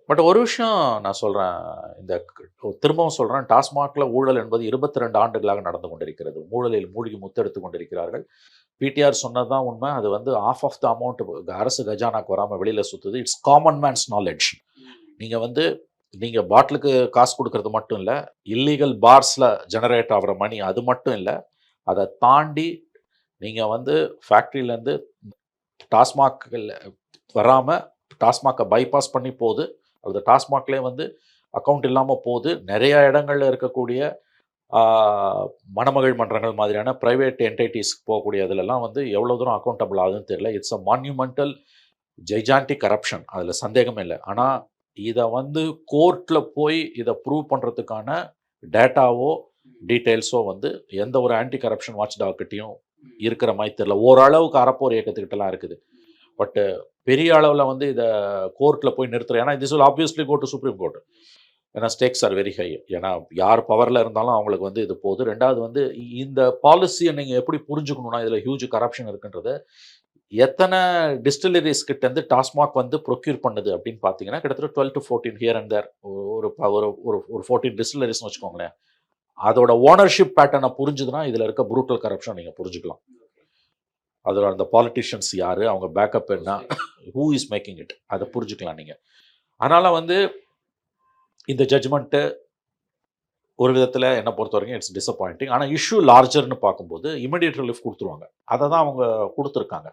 But ஒரு விஷயம் நான் சொல்கிறேன், இந்த திரும்பவும் சொல்கிறேன், டாஸ்மாகில் ஊழல் என்பது 22 ஆண்டுகளாக நடந்து கொண்டிருக்கிறது. ஊழலில் மூழ்கி முத்தெடுத்து கொண்டிருக்கிறார்கள். பிடிஆர் சொன்னது தான் உண்மை. அது வந்து ஆஃப் ஆஃப் த அமௌண்ட் அரசு கஜானாக்கு வராமல் வெளியில் சுற்றுது. It's common mens knowledge. நீங்கள் வந்து நீங்கள் பாட்டிலுக்கு காசு கொடுக்கறது மட்டும் இல்லை, இல்லீகல் பார்ஸில் ஜெனரேட் ஆகிற மணி அது மட்டும் இல்லை, அதை தாண்டி நீங்கள் வந்து ஃபேக்ட்ரியிலேருந்து டாஸ்மாகில் வராமல் டாஸ்மாகை பைபாஸ் பண்ணி போகுது, அல்லது டாஸ்மாக்லேயே வந்து அக்கௌண்ட் இல்லாமல் போகுது. நிறைய இடங்களில் இருக்கக்கூடிய மணமகள் மன்றங்கள் மாதிரியான ப்ரைவேட் என்டைட்டிஸ்க்கு போகக்கூடிய இதிலெல்லாம் வந்து எவ்வளோ தூரம் அக்கௌண்டபிள் ஆகுதுன்னு தெரியல. இட்ஸ் அ மான்யூமெண்டல் ஜெய்ஜான்டிக் கரப்ஷன், அதில் சந்தேகமே இல்லை. ஆனால் இதை வந்து கோர்ட்டில் போய் இதை ப்ரூவ் பண்ணுறதுக்கான டேட்டாவோ டீட்டெயில்ஸோ வந்து எந்த ஒரு ஆன்டி கரப்ஷன் வாட்ச் டாக்கிட்டையும் இருக்கிற மாதிரி தெரியல. ஓரளவுக்கு அறப்போர் இயக்கத்துக்கிட்டலாம் இருக்குது. பட்டு பெரிய அளவில் வந்து இதை கோர்ட்டில் போய் நிறுத்துறேன். ஏன்னா this will obviously go to supreme court. ஏன்னா ஸ்டேக்ஸ் ஆர் வெரி ஹை. ஏன்னா யார் பவரில் இருந்தாலும் அவங்களுக்கு வந்து இது போகுது. ரெண்டாவது வந்து இந்த பாலிசியை நீங்கள் எப்படி புரிஞ்சுக்கணுன்னா, இதில் ஹியூஜ் கரப்ஷன் இருக்குன்றது, எத்தனை டிஸ்டிலரிஸ் கிட்டேருந்து டாஸ்மாக் வந்து ப்ரொக்யூர் பண்ணுது அப்படின்னு பார்த்தீங்கன்னா, கிட்டத்தட்ட 12 to 14 ஹியர் அண்ட் தேர். ஒரு ஒரு ஒரு 14 டிஸ்டிலரிஸ்னு வச்சுக்கோங்களேன். அதோட ஓனர்ஷிப் பேட்டர்னை புரிஞ்சுதுன்னா இதில் இருக்க ப்ரூட்டல் கரப்ஷன் நீங்கள் புரிஞ்சுக்கலாம். அதில் அந்த பாலிட்டிஷியன்ஸ் யார், அவங்க பேக்கப் என்ன, ஹூ இஸ் மேக்கிங் இட், அதை புரிஞ்சுக்கலாம் நீங்கள். அதனால் வந்து இந்த ஜட்ஜ்மெண்ட்டு ஒரு விதத்தில் என்னை பொறுத்த வரைக்கும் இட்ஸ் டிசப்பாயிண்டிங். ஆனால் இஷ்யூ லார்ஜர்னு பார்க்கும்போது இமிடியேட் ரிலீஃப் கொடுத்துருவாங்க. அதை தான் அவங்க கொடுத்துருக்காங்க.